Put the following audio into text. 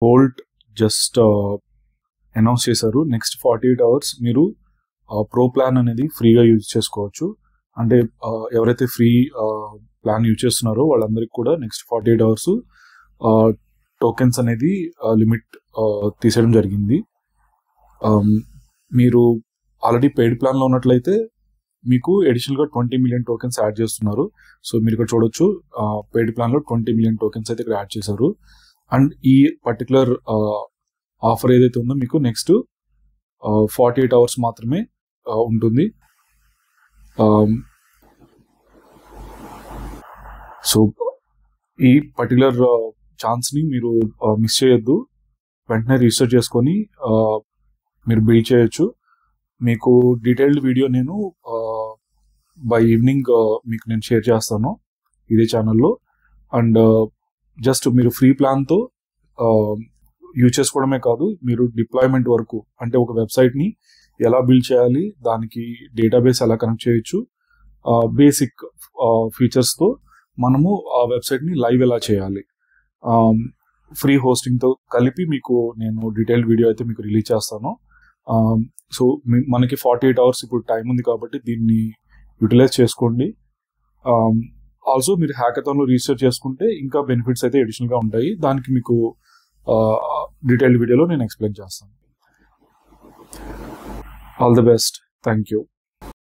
Bolt just announce చేశారు. Next 48 hours మీరు pro plan అనేది ఫ్రీగా యూజ్ చేసుకోవచ్చు. అంటే ఎవరైతే ఫ్రీ ప్లాన్ యూజ్ చేస్తున్నారో వాళ్ళందరికీ కూడా నెక్స్ట్ 48 అవర్స్ టోకెన్స్ అనేది లిమిట్ తీసేయడం జరిగింది. మీరు ఆల్రెడీ పెయిడ్ ప్లాన్లో ఉన్నట్లయితే మీకు అడిషనల్గా 20 మిలియన్ టోకెన్స్ యాడ్ చేస్తున్నారు. సో మీరు ఇక్కడ చూడొచ్చు, పెయిడ్ ప్లాన్లో 20 మిలియన్ టోకెన్స్ అయితే ఇక్కడ యాడ్ చేశారు. అండ్ ఈ పర్టికులర్ ఆఫర్ ఏదైతే ఉందో మీకు నెక్స్ట్ 48 అవర్స్ మాత్రమే ఉంటుంది. సో ఈ పర్టికులర్ ఛాన్స్ని మీరు మిస్ చేయొద్దు. వెంటనే రిజిస్టర్ చేసుకొని మీరు బిల్డ్ చేయొచ్చు. మీకు డీటెయిల్డ్ వీడియో నేను బై ఈవినింగ్ మీకు నేను షేర్ చేస్తాను ఇదే ఛానల్లో. అండ్ జస్ట్ మీరు ఫ్రీ ప్లాన్తో యూజ్ చేసుకోవడమే కాదు, మీరు డిప్లాయ్మెంట్ వరకు, అంటే ఒక వెబ్సైట్ని ఎలా బిల్డ్ చేయాలి, దానికి డేటాబేస్ ఎలా కనెక్ట్ చేయొచ్చు, బేసిక్ ఫీచర్స్తో మనము ఆ వెబ్సైట్ని లైవ్ ఎలా చేయాలి, ఫ్రీ హోస్టింగ్తో కలిపి మీకు నేను డీటెయిల్డ్ వీడియో అయితే మీకు రిలీజ్ చేస్తాను. సో మనకి 48 అవర్స్ ఇప్పుడు టైం ఉంది కాబట్టి దీన్ని యూటిలైజ్ చేసుకోండి. ఆల్సో మీరు హ్యాకథాన్లో రిజిస్టర్ చేసుకుంటే ఇంకా బెనిఫిట్స్ అయితే అడిషనల్గా ఉంటాయి. దానికి మీకు డీటెయిల్డ్ వీడియోలో నేను ఎక్స్ప్లెయిన్ చేస్తాను. All the best. Thank you.